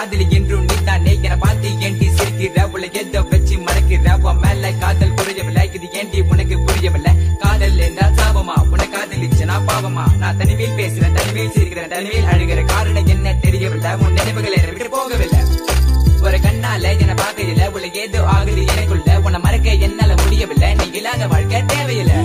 காதலி என்றும் நீ தானே என பார்த்து ஏண்டி சிரிக்கிற உள்ள எதை வச்சு மறக்கிற உன் மேல காதல் புரியவில்லை இது ஏண்டி உனக்கு புரியவில்லை காதல் என்றால் சாபமா உன காதலிச்சு நான் பாவமா நான் தனிமையில் பேசுறேன் தனிமையில் சிரிக்கிறேன் தனிமையில் அழுகிற காரணம் என்ன தெரியவில்லை உன் நினைவுகள் என்னை விட்டு போகவில்லை ஒரு கண்ணால என்ன பார்க்கல உள்ள ஏதோ ஆகுது எனக்குள்ள உன்னை மறக்க என்னால முடியவில்லை நீ இல்லாத வாழ்க்கை தேவையில்லை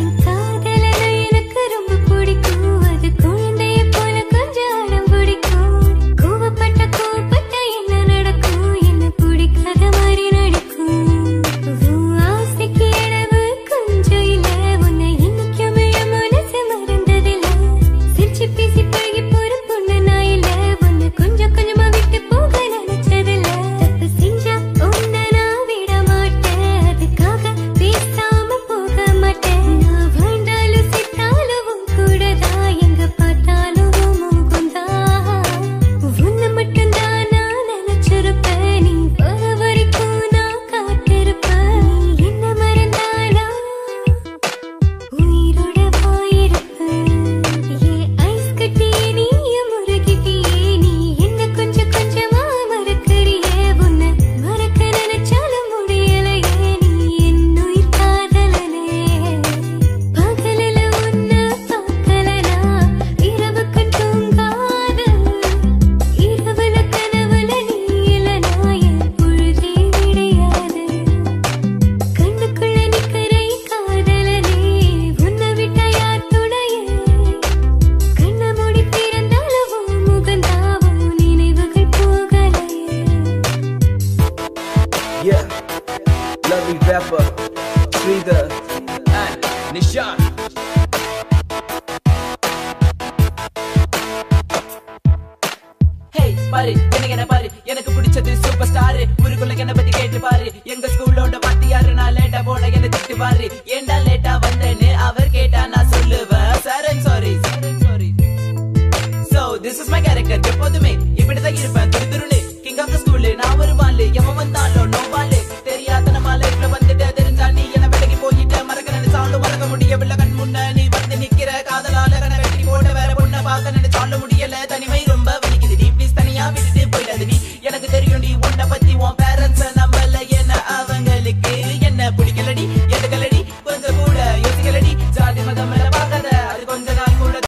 எனக்கு பிடிச்சது சூப்பர் ஸ்டார் ஊருக்குள்ள என்ன பத்தி கேட்டு பாரு எங்க ஸ்கூலோட பாத்தியாரு நான் லேட்டா போன என்ன திட்டு பாரு ஏண்டா லேட்டா வந்தேன்னு அவர் கேட்டா நான் சொல்லுவேன் sir I'm sorry so this is my character எப்போதுமே